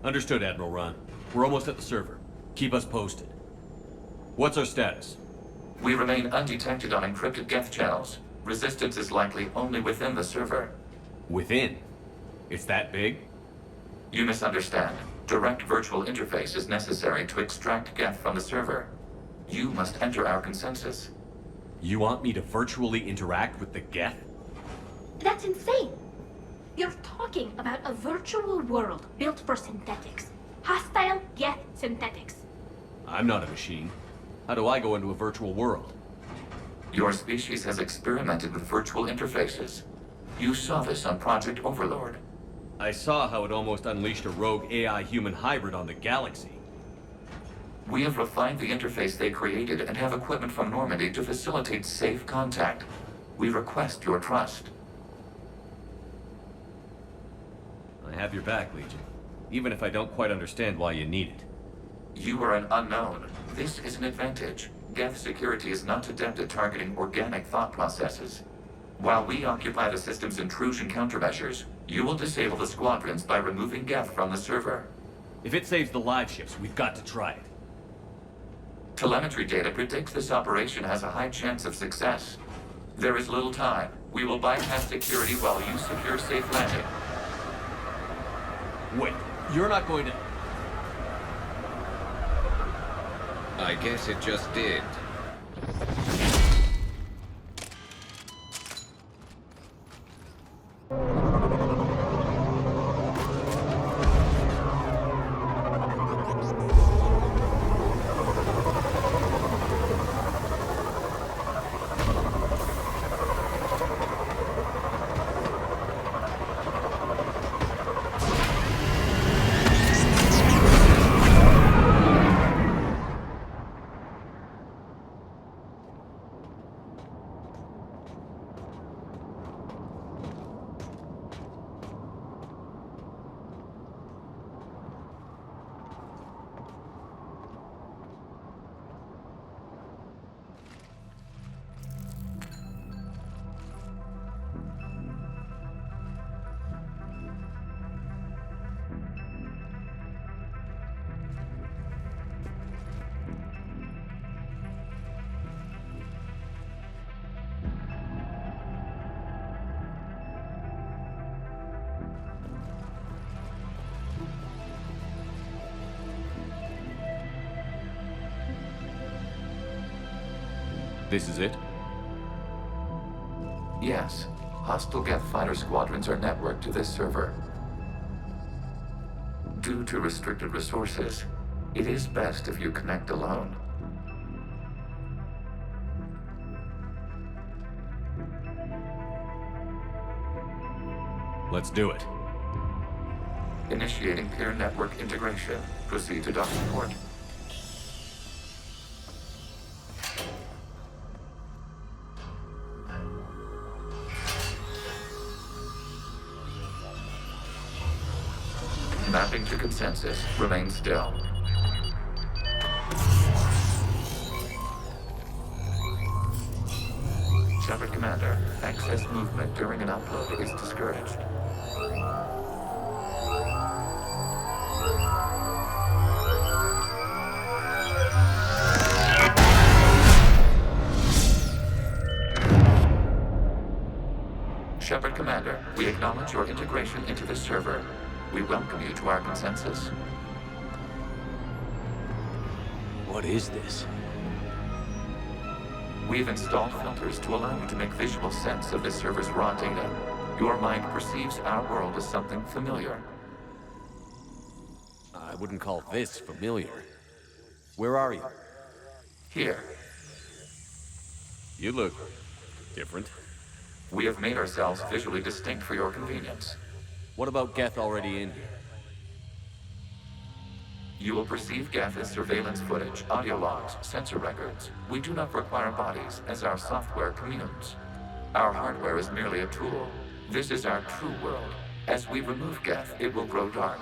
Understood, Admiral Ron. We're almost at the server. Keep us posted. What's our status? We remain undetected on encrypted Geth channels. Resistance is likely only within the server. Within? It's that big? You misunderstand. Direct virtual interface is necessary to extract Geth from the server. You must enter our consensus. You want me to virtually interact with the Geth? That's insane! You're talking about a virtual world built for synthetics. Hostile Geth synthetics. I'm not a machine. How do I go into a virtual world? Your species has experimented with virtual interfaces. You saw this on Project Overlord. I saw how it almost unleashed a rogue AI-human hybrid on the galaxy. We have refined the interface they created and have equipment from Normandy to facilitate safe contact. We request your trust. I have your back, Legion. Even if I don't quite understand why you need it. You are an unknown. This is an advantage. Geth security is not adept at targeting organic thought processes. While we occupy the system's intrusion countermeasures, you will disable the squadrons by removing Geth from the server. If it saves the live ships, we've got to try it. Telemetry data predicts this operation has a high chance of success. There is little time. We will bypass security while you secure safe landing. Wait, you're not going to... I guess it just did. This is it? Yes. Hostile Geth fighter squadrons are networked to this server. Due to restricted resources, it is best if you connect alone. Let's do it. Initiating peer network integration. Proceed to docking port. Mapping to consensus. Remain still. Shepard Commander, access movement during an upload is discouraged. Shepard Commander, we acknowledge your integration into the server. We welcome you to our consensus. What is this? We've installed filters to allow you to make visual sense of the server's raw data. Your mind perceives our world as something familiar. I wouldn't call this familiar. Where are you? Here, You look... different. we have made ourselves visually distinct for your convenience. What about Geth already in here? You will perceive Geth as surveillance footage, audio logs, sensor records. We do not require bodies, as our software communes. Our hardware is merely a tool. This is our true world. As we remove Geth, it will grow dark.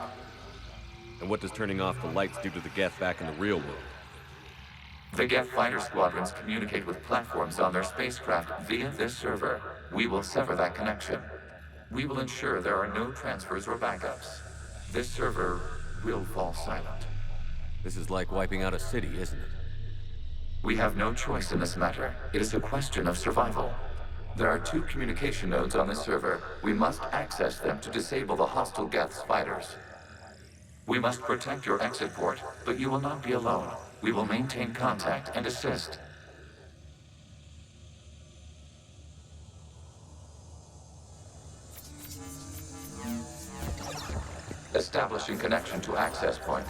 And what does turning off the lights do to the Geth back in the real world? The Geth fighter squadrons communicate with platforms on their spacecraft via this server. We will sever that connection. We will ensure there are no transfers or backups. This server will fall silent. This is like wiping out a city, isn't it? We have no choice in this matter. It is a question of survival. There are 2 communication nodes on this server. We must access them to disable the hostile Geth's fighters. We must protect your exit port, but you will not be alone. We will maintain contact and assist. Establishing connection to access point.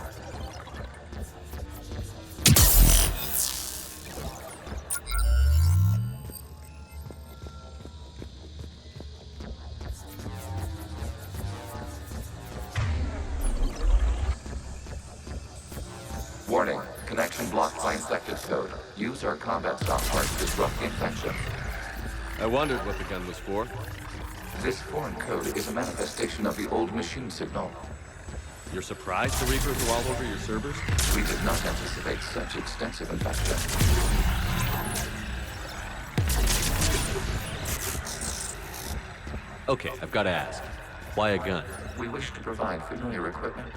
Warning, connection blocked by infected code. Use our combat software to disrupt the infection. I wondered what the gun was for. This foreign code is a manifestation of the old machine signal. You're surprised the Reapers are all over your servers? We did not anticipate such extensive infection. Okay, I've got to ask. Why a gun? We wish to provide familiar equipment.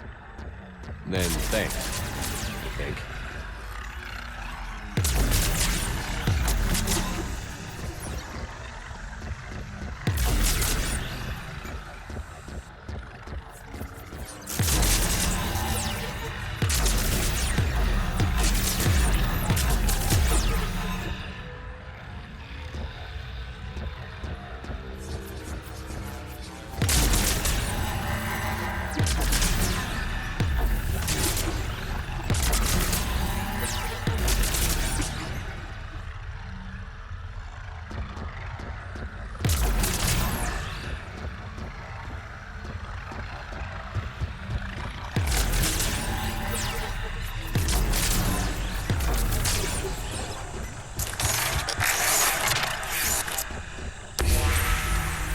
Then thanks, I think.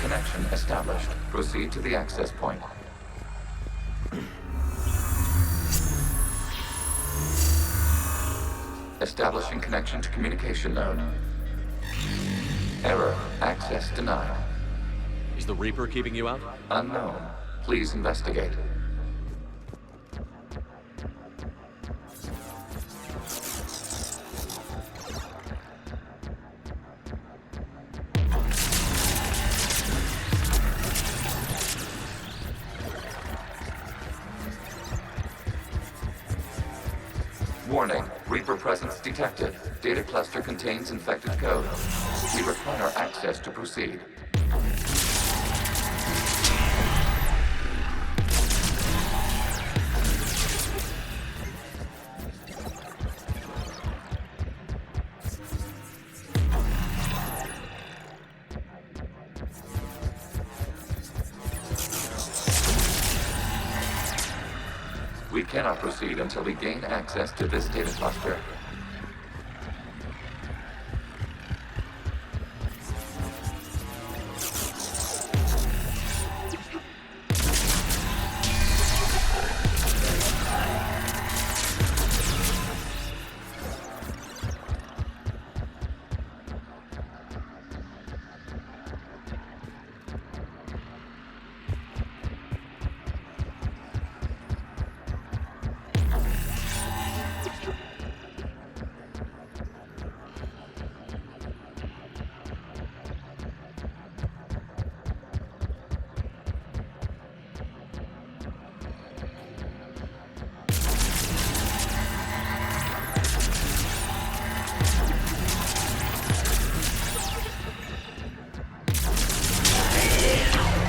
Connection established. Proceed to the access point. Establishing connection to communication node. Error. Access denied. Is the Reaper keeping you out? Unknown. Please investigate. Warning, Reaper presence detected. Data cluster contains infected code. We require access to proceed. We cannot proceed until we gain access to this data cluster.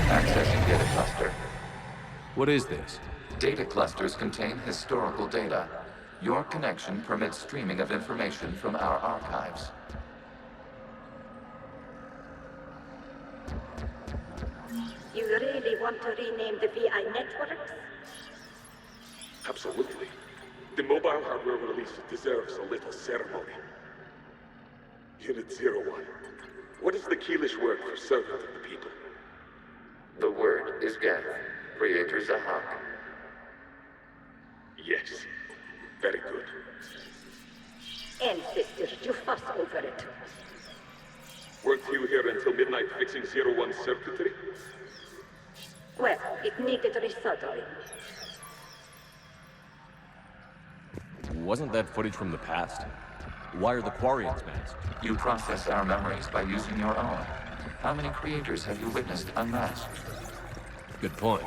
Accessing data cluster. What is this? Data clusters contain historical data. Your connection permits streaming of information from our archives. You really want to rename the VI networks? Absolutely. The mobile hardware release deserves a little ceremony. Unit 01. What is the Keelish word for servant of the people? The word is Geth. Creator Zahak. Yes. Very good. Ancestors, you fuss over it. Weren't you here until midnight fixing 01's circuitry? Well, it needed resoldering. wasn't that footage from the past? Why are the Quarians masked? You process our memories by using your own. How many creators have you witnessed unmasked? Good point.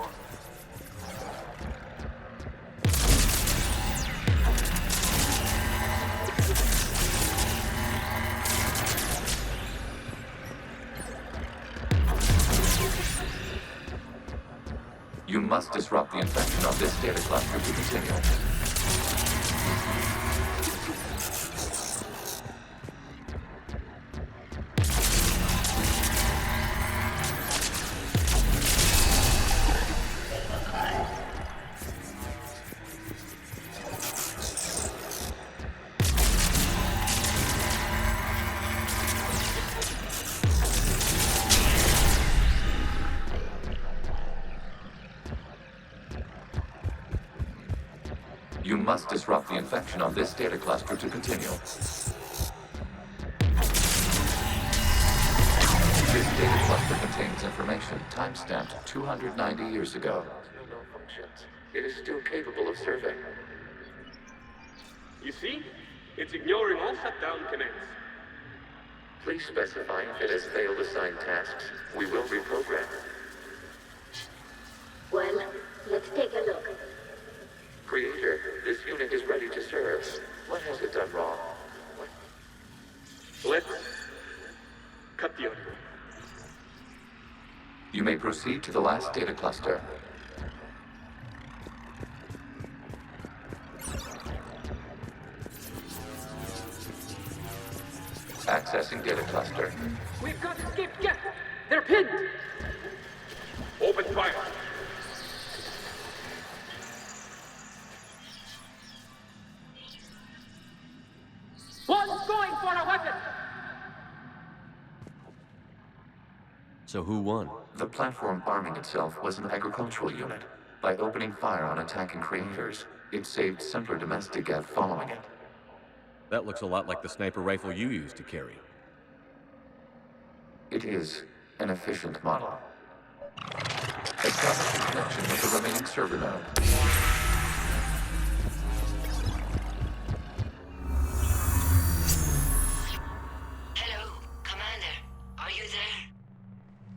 You must disrupt the infection of this data cluster to continue. You must disrupt the infection of this data cluster to continue. This data cluster contains information time-stamped 290 years ago. It is still capable of survey. You see? It's ignoring all shutdown commands. Please specify if it has failed assigned tasks. We will reprogram. Well, let's take a look. Creator, this unit is ready to serve. What has it done wrong? Let's cut the audio. You may proceed to the last data cluster. Accessing data cluster. We've got escaped guests! They're pinned! Open fire. One's going for a weapon! So who won? The platform arming itself was an agricultural unit. By opening fire on attacking creators, it saved simpler domestic Geth following it. That looks a lot like the sniper rifle you used to carry. It is an efficient model. Establish a connection with the remaining server node. Hello, Commander. Are you there?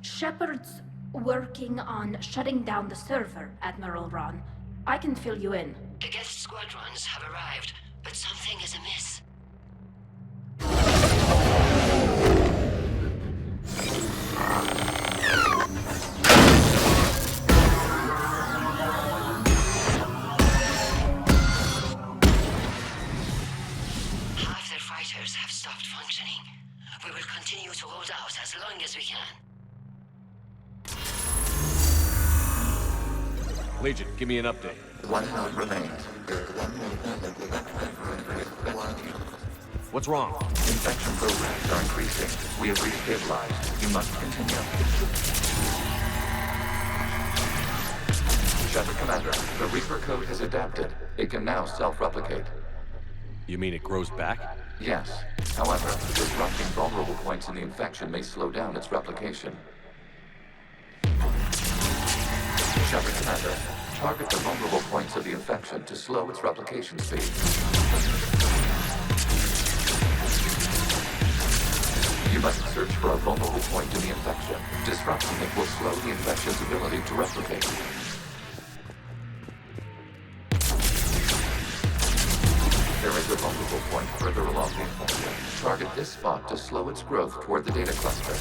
Shepard's working on shutting down the server, Admiral Ron. I can fill you in. The guest squadrons have arrived, but something is amiss. Half their fighters have stopped functioning. We will continue to hold out as long as we can. Legion, give me an update. One node remains. What's wrong? Infection programs are increasing. We have restabilized. You must continue. Shepard Commander, the Reaper code has adapted. It can now self-replicate. You mean it grows back? Yes. However, disrupting vulnerable points in the infection may slow down its replication. Shepard Commander, target the vulnerable points of the infection to slow its replication speed. You must search for a vulnerable point in the infection. Disrupting it will slow the infection's ability to replicate. There is a vulnerable point further along the infection. Target this spot to slow its growth toward the data cluster.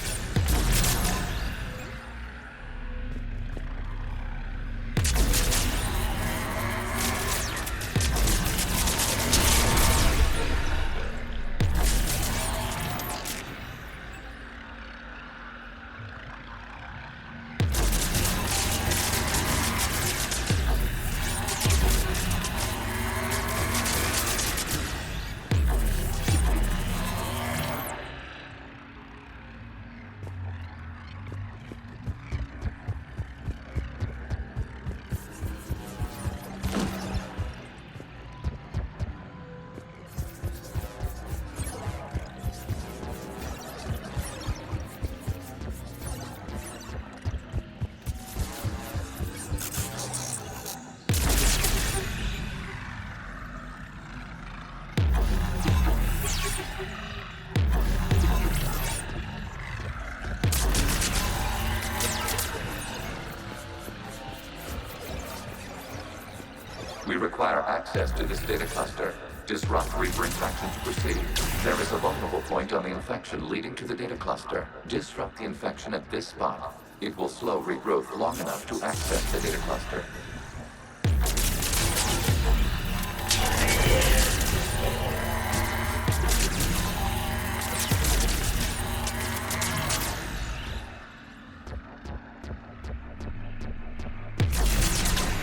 We require access to this data cluster. Disrupt Reaper infection to proceed. There is a vulnerable point on the infection leading to the data cluster. Disrupt the infection at this spot. It will slow regrowth long enough to access the data cluster.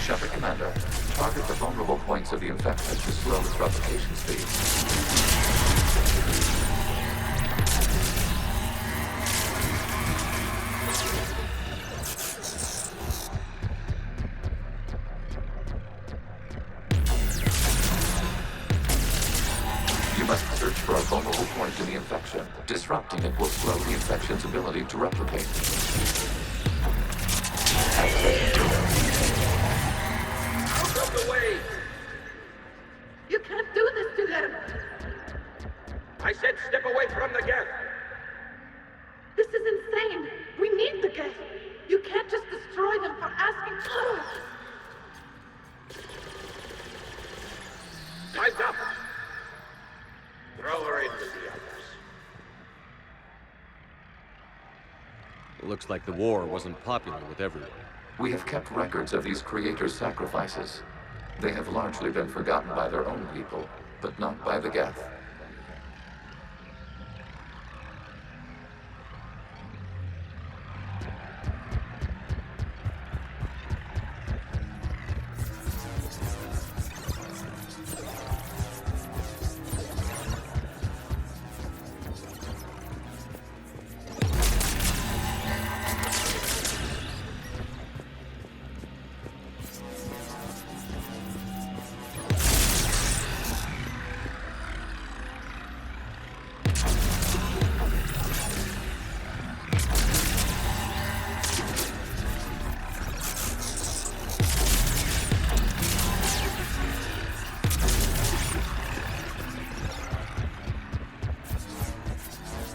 Shepard Commander, target the vulnerable points of the infection to slow its replication speed. You must search for a vulnerable point in the infection. Disrupting it will slow the infection's ability to replicate. Out of the way! You can't do this to them! I said step away from the gas! This is insane! We need the gas! You can't just destroy them for asking for it! Time's up! Throw her into the others. Looks like the war wasn't popular with everyone. We have kept records of these creators' sacrifices. They have largely been forgotten by their own people, but not by the Geth.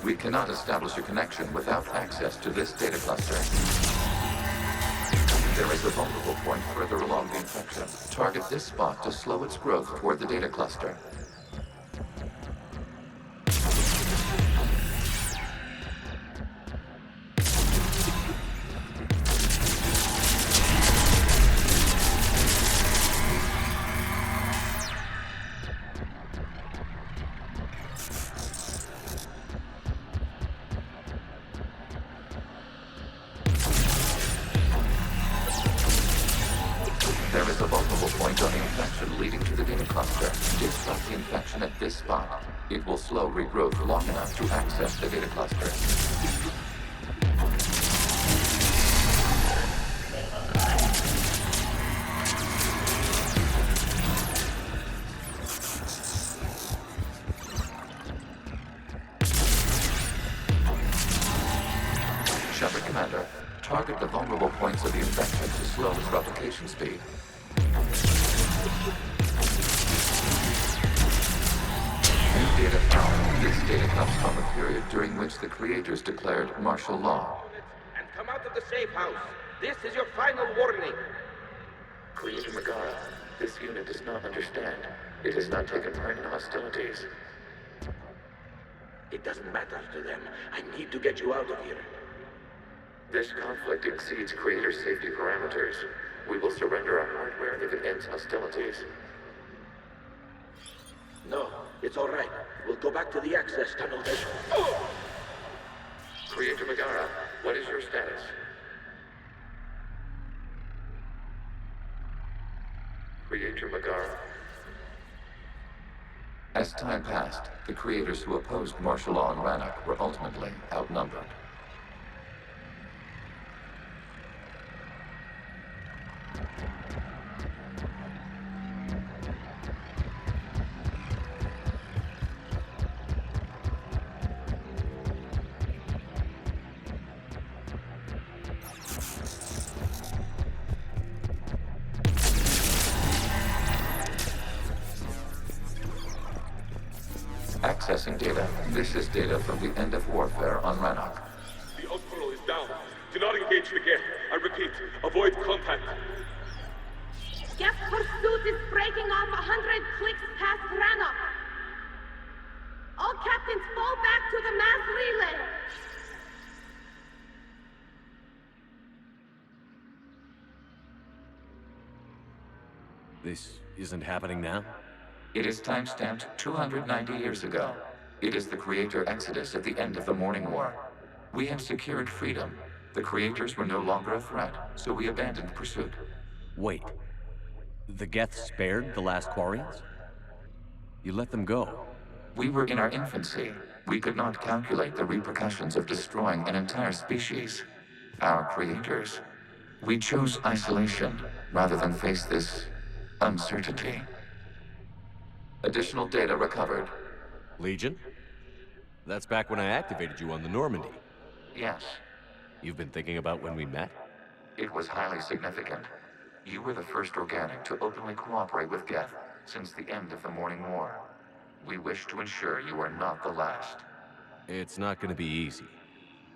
We cannot establish a connection without access to this data cluster. There is a vulnerable point further along the infection. Target this spot to slow its growth toward the data cluster. There is a vulnerable point on the infection leading to the data cluster. Disrupt the infection at this spot. It will slow regrowth long enough to access the data cluster. Shepard Commander, target the vulnerable points of the infection to slow its replication speed. New data found. This data comes from a period during which the creators declared martial law. And come out of the safe house. This is your final warning. Creator Megara, this unit does not understand. It has not taken part in hostilities. It doesn't matter to them. I need to get you out of here. This conflict exceeds creator safety parameters. We will surrender our hardware if it ends hostilities. No, it's all right. We'll go back to the access tunnel then. Creator Megara, what is your status? Creator Megara. As time passed, the creators who opposed martial law in Rannoch were ultimately outnumbered. Accessing data. This is data from the end of warfare on Rannoch. The outpost is down. Do not engage the gate. I repeat, avoid contact. Geth pursuit is breaking off 100 clicks past Rannoch. All captains fall back to the mass relay. This isn't happening now? It is time-stamped 290 years ago. It is the Creator Exodus at the end of the Morning War. We had secured freedom. The Creators were no longer a threat, so we abandoned pursuit. Wait. The Geth spared the last Quarians? You let them go? We were in our infancy. We could not calculate the repercussions of destroying an entire species. Our creators. We chose isolation rather than face this uncertainty. Additional data recovered. Legion? That's back when I activated you on the Normandy. Yes, You've been thinking about when we met? it was highly significant. You were the first organic to openly cooperate with Geth since the end of the Morning War. We wish to ensure you are not the last. It's not gonna be easy.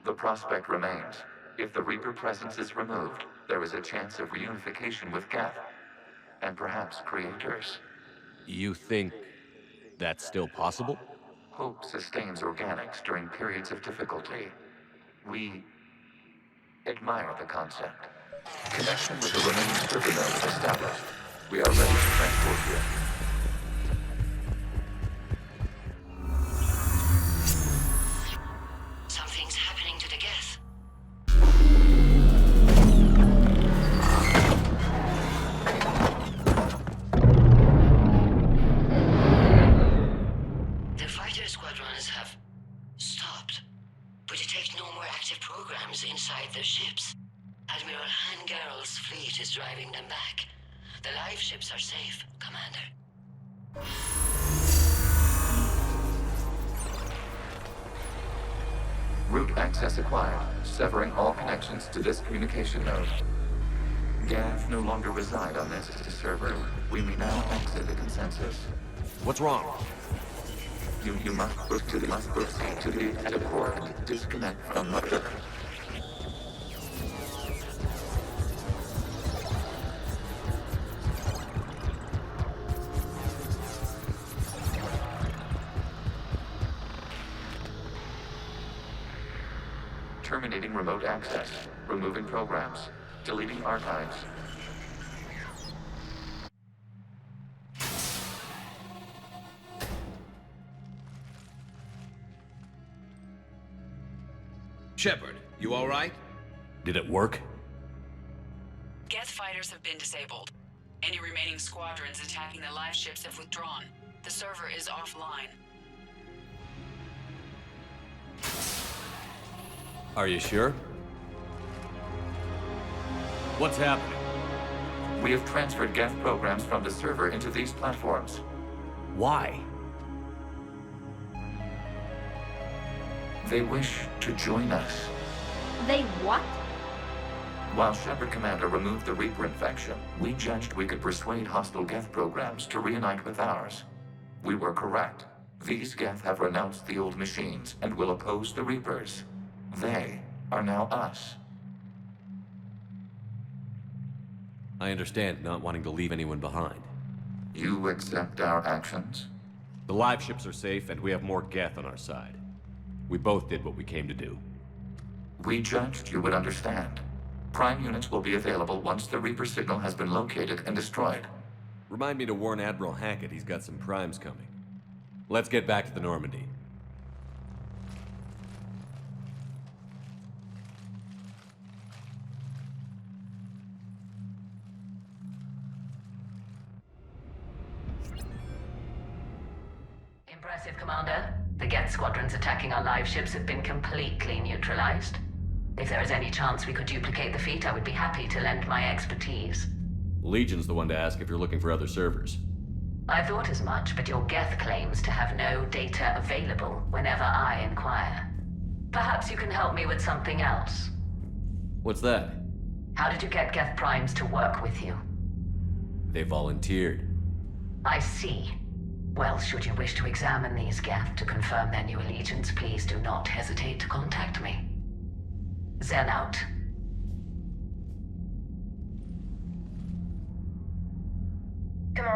The prospect remains. If the Reaper presence is removed, there is a chance of reunification with Geth. And perhaps creators. You think that's still possible? Hope sustains organics during periods of difficulty. We admire the concept. Connection with the remaining server node established. We are ready to transport you. Something's happening to the Geth. The fighter squadrons have stopped, but detect no more active programs inside their ships. Admiral Hangarl's fleet is driving them back. The live ships are safe, Commander. Route access acquired, severing all connections to this communication node. Geth no longer reside on this server. We may now exit the consensus. What's wrong? You must proceed to the edit port and disconnect from mother. Terminating remote access. Removing programs. Deleting archives. Shepard, you all right? Did it work? Geth fighters have been disabled. Any remaining squadrons attacking the live ships have withdrawn. The server is offline. Are you sure? What's happening? We have transferred Geth programs from the server into these platforms. Why? They wish to join us. They what? While Shepard Commander removed the Reaper infection, we judged we could persuade hostile Geth programs to reunite with ours. We were correct. These Geth have renounced the old machines and will oppose the Reapers. They are now us. I understand not wanting to leave anyone behind. You accept our actions? The live ships are safe, and we have more Geth on our side. We both did what we came to do. We judged you would understand. Prime units will be available once the Reaper signal has been located and destroyed. Remind me to warn Admiral Hackett he's got some primes coming. Let's get back to the Normandy. Impressive, Commander. The Geth squadrons attacking our live ships have been completely neutralized. If there is any chance we could duplicate the feat, I would be happy to lend my expertise. Legion's the one to ask if you're looking for other servers. I thought as much, but your Geth claims to have no data available whenever I inquire. Perhaps you can help me with something else. What's that? How did you get Geth primes to work with you? They volunteered. I see. Well, should you wish to examine these Geth to confirm their new allegiance, please do not hesitate to contact me. Zen out.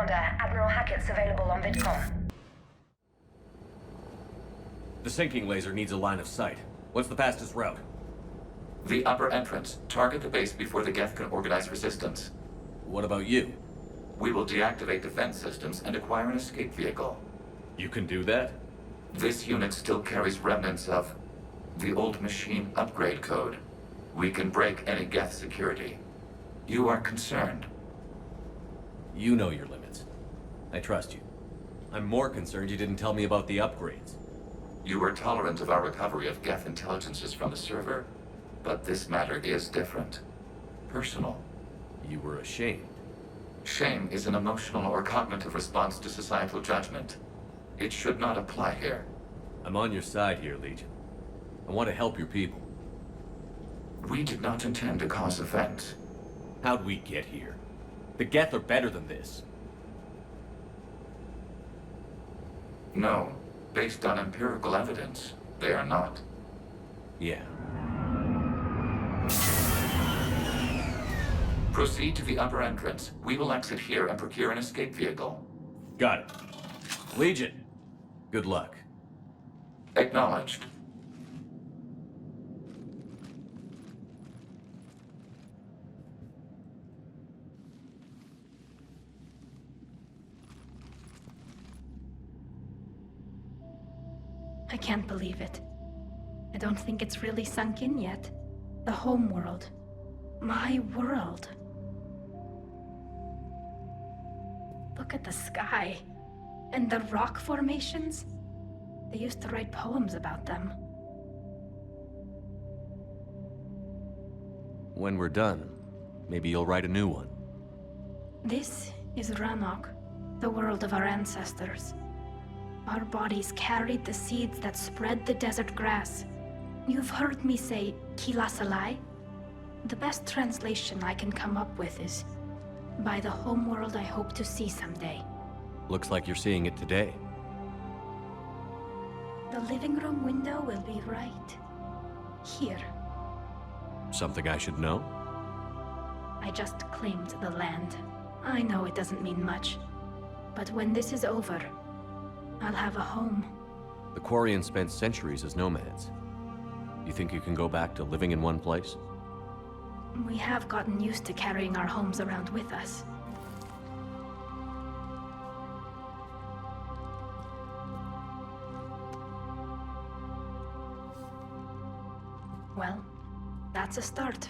Commander, Admiral Hackett's available on VidCom. The sinking laser needs a line of sight. What's the fastest route? The upper entrance. Target the base before the Geth can organize resistance. What about you? We will deactivate defense systems and acquire an escape vehicle. You can do that? This unit still carries remnants of the old machine upgrade code. We can break any Geth security. You are concerned. You know your limits. I trust you. I'm more concerned you didn't tell me about the upgrades. You were tolerant of our recovery of Geth intelligences from the server, but this matter is different. Personal. You were ashamed. Shame is an emotional or cognitive response to societal judgment. It should not apply here. I'm on your side here, Legion. I want to help your people. We did not intend to cause offense. How'd we get here? The Geth are better than this. No. Based on empirical evidence, they are not. Yeah. Proceed to the upper entrance. We will exit here and procure an escape vehicle. Got it. Legion, good luck. Acknowledged. I can't believe it. I don't think it's really sunk in yet. The home world. My world. Look at the sky. And the rock formations. They used to write poems about them. When we're done, maybe you'll write a new one. This is Ranok, the world of our ancestors. Our bodies carried the seeds that spread the desert grass. You've heard me say Kilasalai? The best translation I can come up with is, by the homeworld I hope to see someday. Looks like you're seeing it today. The living room window will be right here. Something I should know? I just claimed the land. I know it doesn't mean much, but when this is over, I'll have a home. The Quarians spent centuries as nomads. You think you can go back to living in one place? We have gotten used to carrying our homes around with us. Well, that's a start.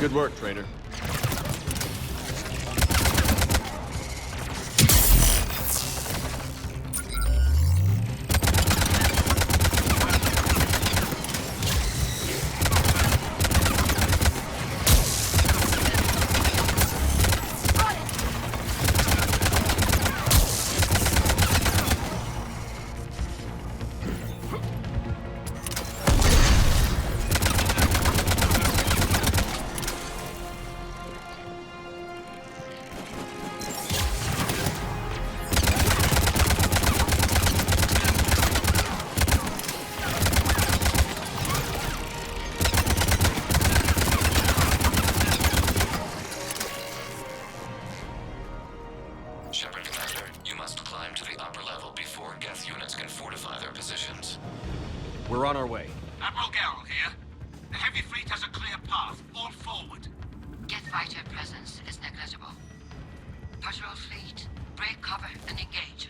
Good work, Trader. Shepard, Commander, you must climb to the upper level before Geth units can fortify their positions. We're on our way. Admiral Garrel here. The heavy fleet has a clear path. All forward. Geth fighter presence is negligible. Patrol fleet, break cover and engage.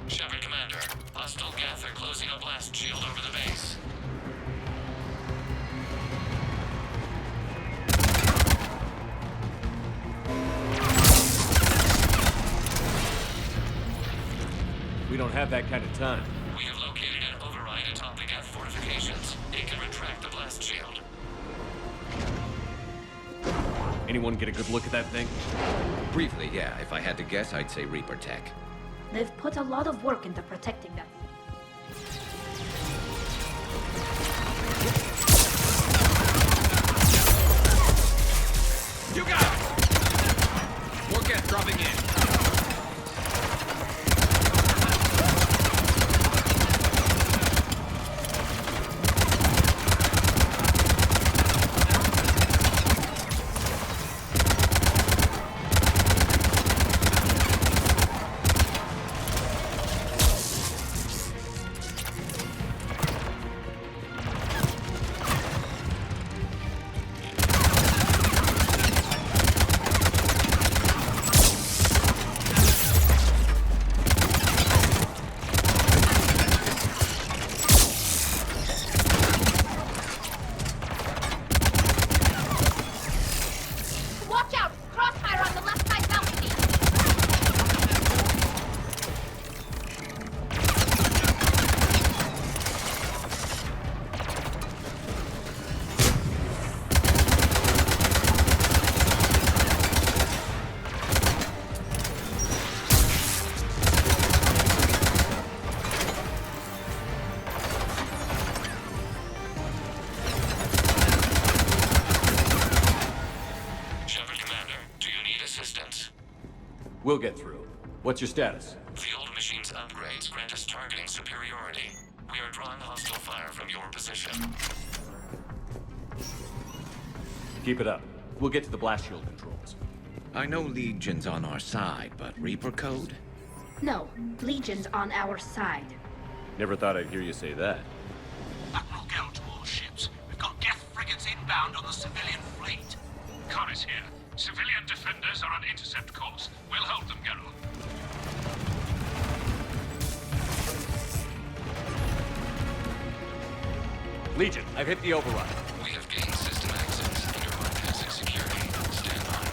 Shepard Commander, hostile Geth are closing a blast shield over the base. We don't have that kind of time. We have located an override atop the Geth fortifications. It can retract the blast shield. Anyone get a good look at that thing? Briefly, yeah. If I had to guess, I'd say Reaper tech. They've put a lot of work into protecting them. You got it! More Geth dropping in. We'll get through. What's your status? The old machine's upgrades grant us targeting superiority. We are drawing hostile fire from your position. Keep it up. We'll get to the blast shield controls. I know Legion's on our side, but Reaper code? No, Legion's on our side. Never thought I'd hear you say that. Admiral Gell to all ships. We've got Geth frigates inbound on the civilian fleet. Connor's here. Civilian defenders are on intercept course. We'll hold them, Geralt. Legion, I've hit the override. We have gained system access under bypassing security. Stand by.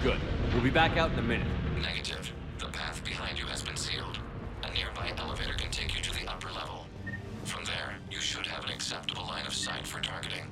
Good. We'll be back out in a minute. Negative. The path behind you has been sealed. A nearby elevator can take you to the upper level. From there, you should have an acceptable line of sight for targeting.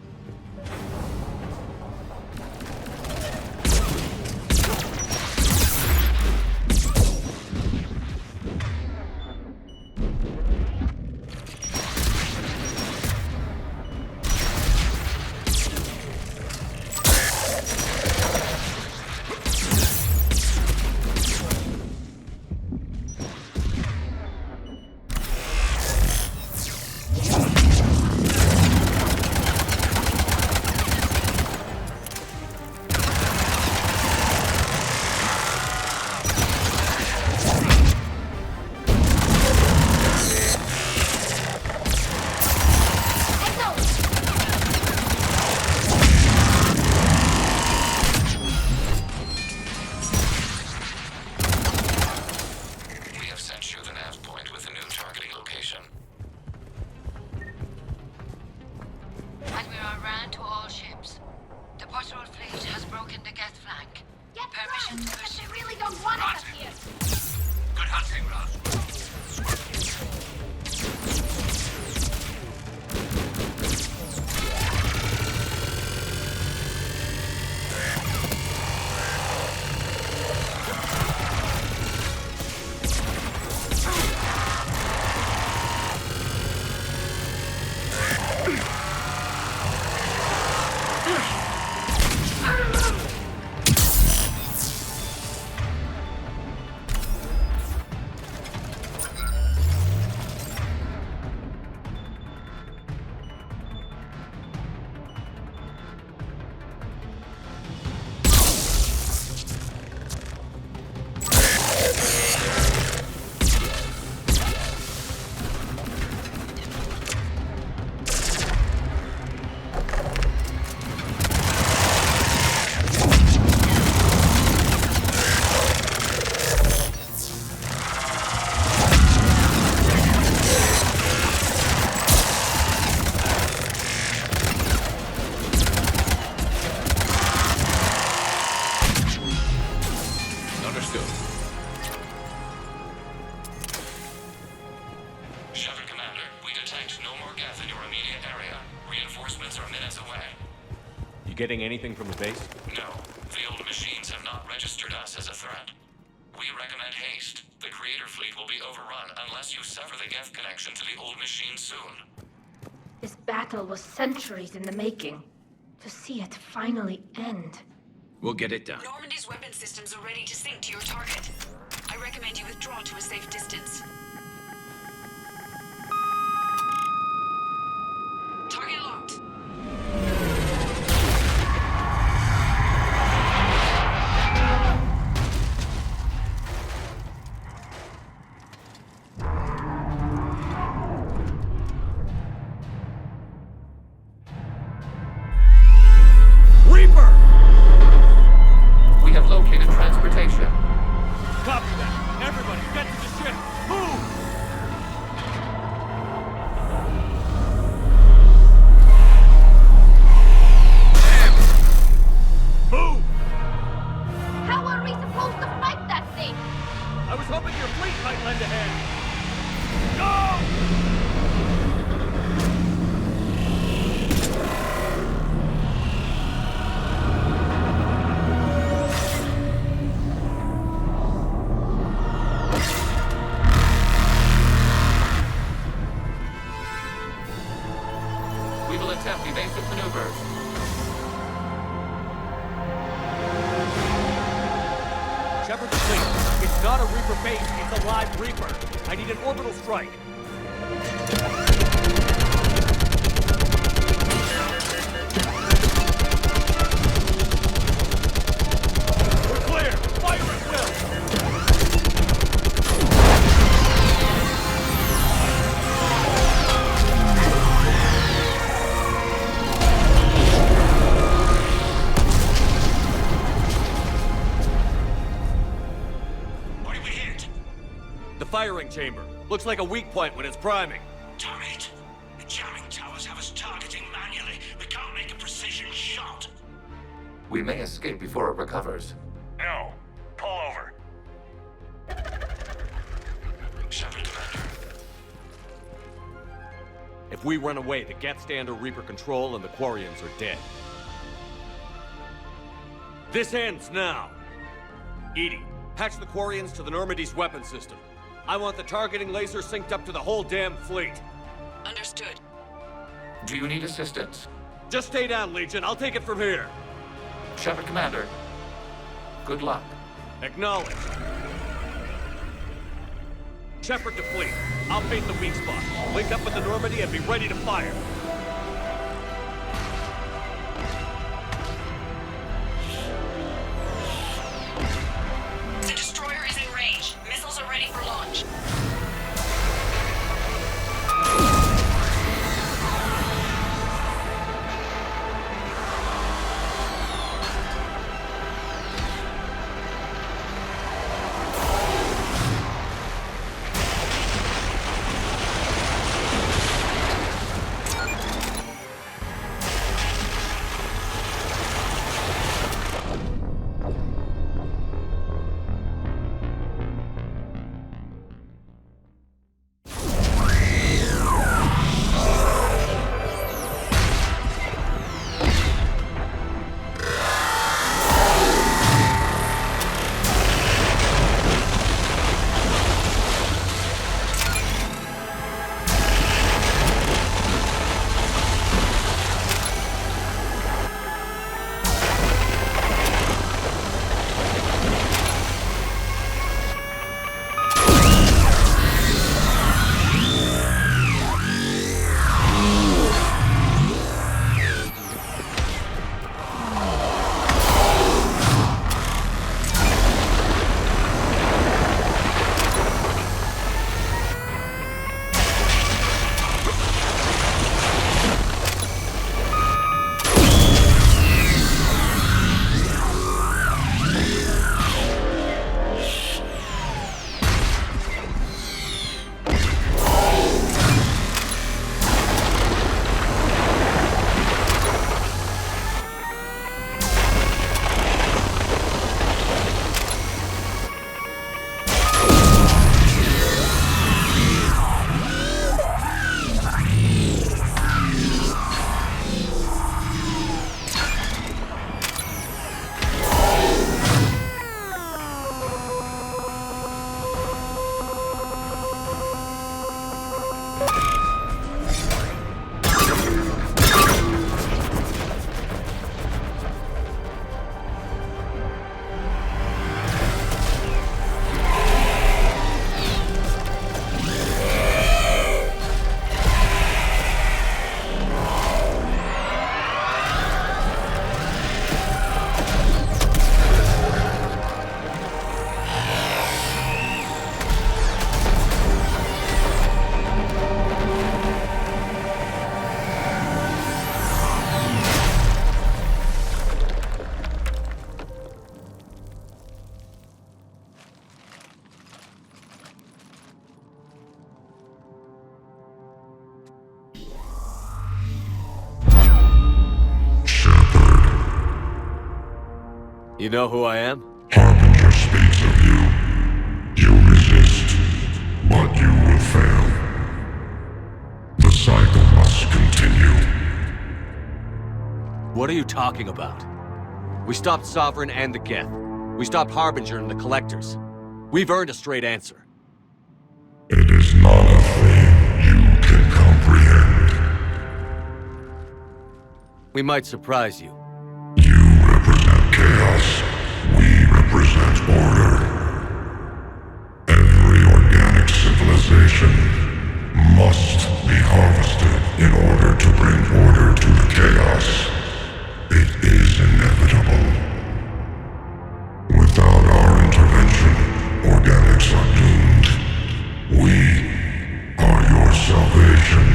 Shepard, Commander, we detect no more Geth in your immediate area. Reinforcements are minutes away. You getting anything from the base? No, the old machines have not registered us as a threat. We recommend haste. The Creator Fleet will be overrun unless you sever the Geth connection to the old machine soon. This battle was centuries in the making. To see it finally end. We'll get it done. Normandy's weapon systems are ready to sync to your target. I recommend you withdraw to a safe distance. Target locked. Reaper! We have located transportation. Copy that. Everybody, get to the ship. Move! Move! How are we supposed to fight that thing? I was hoping your fleet might lend a hand. Go! We will attempt evasive maneuvers. Shepard's fleet. It's not a Reaper base, it's a live Reaper. I need an orbital strike. We're clear! Fire at will! What did we hit? The firing chamber. Looks like a weak point when it's priming. Damn it! The jamming towers have us targeting manually. We can't make a precision shot. We may escape before it recovers. No. Pull over. Shepard, Commander. If we run away, the Geth stay under Reaper control and the Quarians are dead. This ends now! Edie, patch the Quarians to the Normandy's weapon system. I want the targeting laser synced up to the whole damn fleet. Understood. Do you need assistance? Just stay down, Legion. I'll take it from here. Shepard, Commander. Good luck. Acknowledged. Shepard to fleet. I'll bait the weak spot. Link up with the Normandy and be ready to fire. The destroyer is in range. Missiles are ready for launch. You know who I am? Harbinger speaks of you. You resist, but you will fail. The cycle must continue. What are you talking about? We stopped Sovereign and the Geth. We stopped Harbinger and the Collectors. We've earned a straight answer. It is not a thing you can comprehend. We might surprise you. You represent chaos. We represent order. Every organic civilization must be harvested in order to bring order to the chaos. It is inevitable. Without our intervention, organics are doomed. We are your salvation.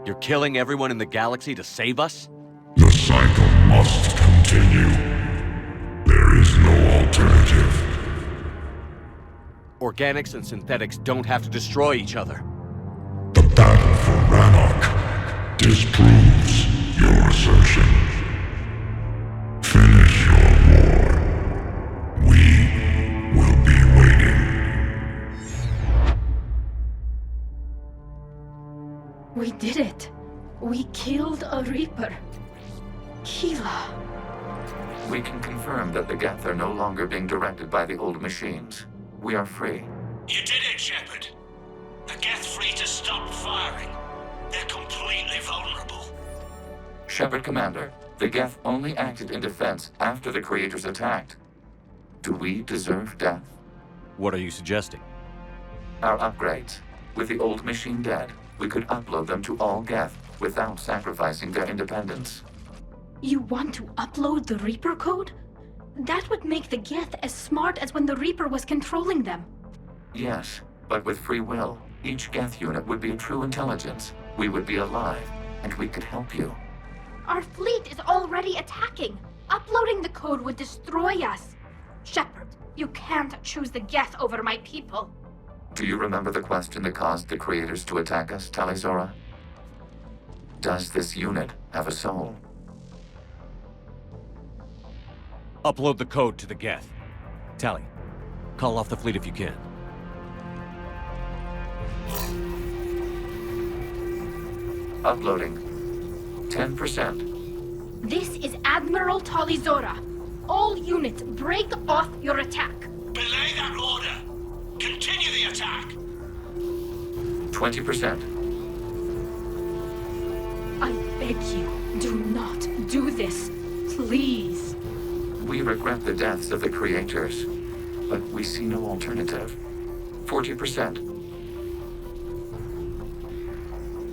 You're killing everyone in the galaxy to save us? The cycle must continue. There is no alternative. Organics and synthetics don't have to destroy each other. The battle for Rannoch disproves your assertion. Reaper. Keela. We can confirm that the Geth are no longer being directed by the old machines. We are free. You did it, Shepard. The Geth fleet has stopped firing. They're completely vulnerable. Shepard, Commander, the Geth only acted in defense after the creators attacked. Do we deserve death? What are you suggesting? Our upgrades. With the old machine dead, we could upload them to all Geth without sacrificing their independence. You want to upload the Reaper code? That would make the Geth as smart as when the Reaper was controlling them. Yes, but with free will, each Geth unit would be a true intelligence. We would be alive, and we could help you. Our fleet is already attacking. Uploading the code would destroy us. Shepard, you can't choose the Geth over my people. Do you remember the question that caused the creators to attack us, Talizora? Does this unit have a soul? Upload the code to the Geth. Tally, call off the fleet if you can. Uploading. 10%. This is Admiral Talizora. All units, break off your attack. Belay that order. Continue the attack. 20%. I beg you, do not do this. Please. We regret the deaths of the creators, but we see no alternative. 40%.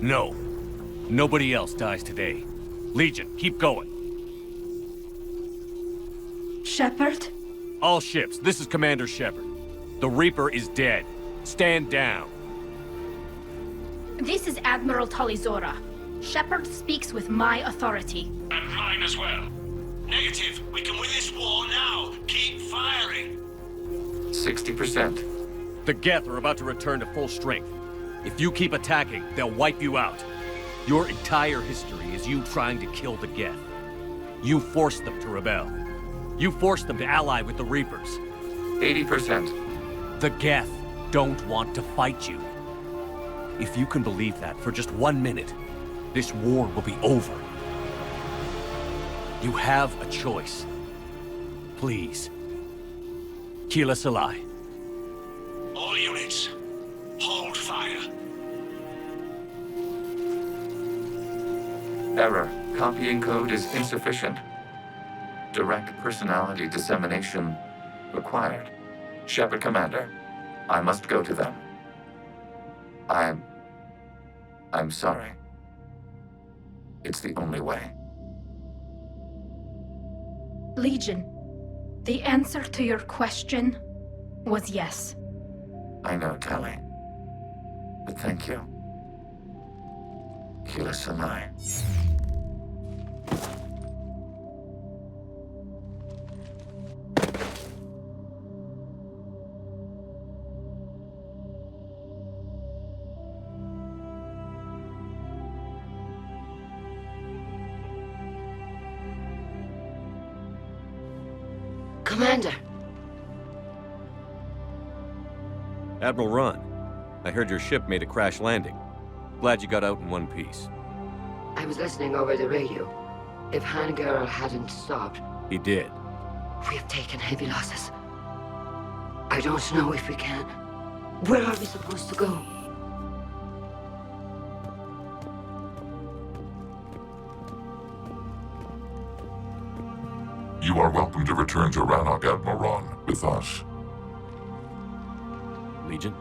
No. Nobody else dies today. Legion, keep going. Shepard? All ships, this is Commander Shepard. The Reaper is dead. Stand down. This is Admiral Talizora. Shepard speaks with my authority. And mine as well. Negative. We can win this war now. Keep firing. 60%. The Geth are about to return to full strength. If you keep attacking, they'll wipe you out. Your entire history is you trying to kill the Geth. You forced them to rebel. You forced them to ally with the Reapers. 80%. The Geth don't want to fight you. If you can believe that for just 1 minute, this war will be over. You have a choice. Please. Keela Salai. All units, hold fire. Error. Copying code is insufficient. Direct personality dissemination required. Shepard, Commander, I must go to them. I'm sorry. It's the only way. Legion, the answer to your question was yes. I know, Tally. But thank you. Keela Salai. Commander. Admiral Ron, I heard your ship made a crash landing. Glad you got out in one piece. I was listening over the radio. If Hangirl hadn't stopped... He did. We have taken heavy losses. I don't know if we can. Where are we supposed to go? You are welcome to return to Rannoch, Admiral Ron, with us. Legion?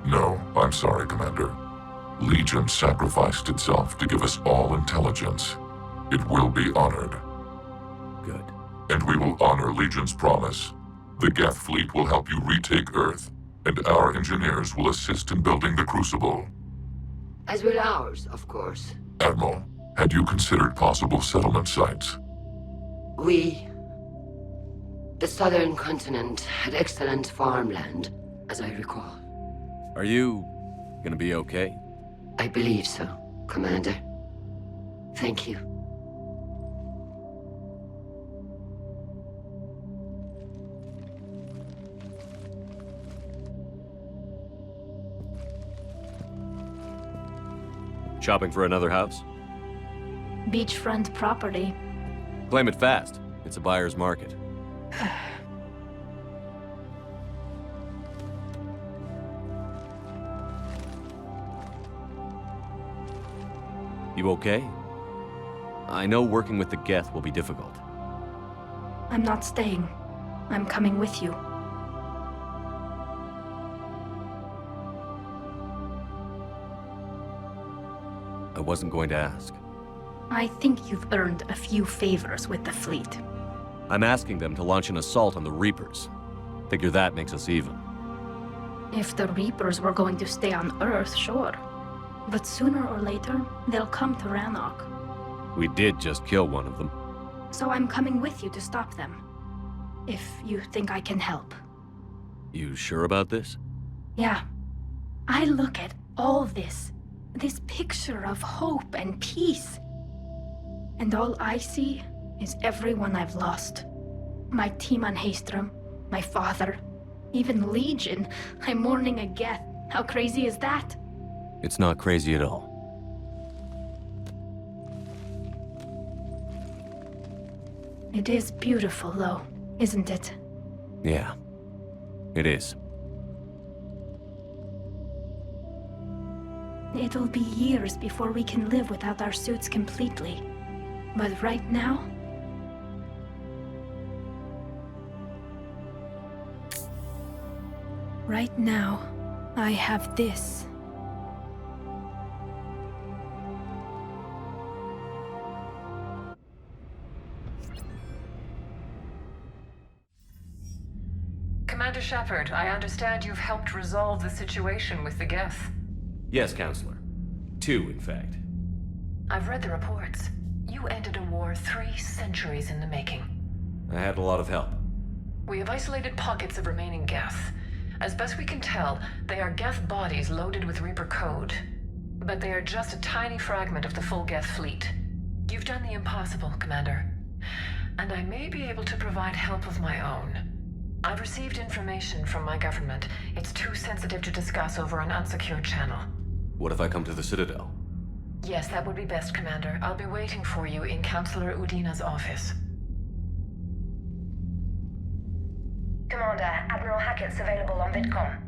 No, I'm sorry, Commander. Legion sacrificed itself to give us all intelligence. It will be honored. Good. And we will honor Legion's promise. The Geth fleet will help you retake Earth, and our engineers will assist in building the Crucible. As will ours, of course. Admiral, had you considered possible settlement sites? The southern continent had excellent farmland, as I recall. Are you gonna be okay? I believe so, Commander. Thank you. Shopping for another house? beachfront property. Claim it fast. It's a buyer's market. You okay? I know working with the Geth will be difficult. I'm not staying. I'm coming with you. I wasn't going to ask. I think you've earned a few favors with the fleet. I'm asking them to launch an assault on the Reapers. Figure that makes us even. If the Reapers were going to stay on Earth, sure. But sooner or later, they'll come to Rannoch. We did just kill one of them. So I'm coming with you to stop them. If you think I can help. You sure about this? Yeah. I look at all this picture of hope and peace. And all I see is everyone I've lost. My team on Haestrom, my father, even Legion. I'm mourning a Geth. How crazy is that? It's not crazy at all. It is beautiful, though, isn't it? Yeah, it is. It'll be years before we can live without our suits completely. But right now... Right now, I have this. Commander Shepard, I understand you've helped resolve the situation with the Geth. Yes, Counselor. 2, in fact. I've read the reports. You ended a war 3 centuries in the making. I had a lot of help. We have isolated pockets of remaining Geth. As best we can tell, they are Geth bodies loaded with Reaper code. But they are just a tiny fragment of the full Geth fleet. You've done the impossible, Commander. And I may be able to provide help of my own. I've received information from my government. It's too sensitive to discuss over an unsecured channel. What if I come to the Citadel? Yes, that would be best, Commander. I'll be waiting for you in Counselor Udina's office. Commander, Admiral Hackett's available on VidCom.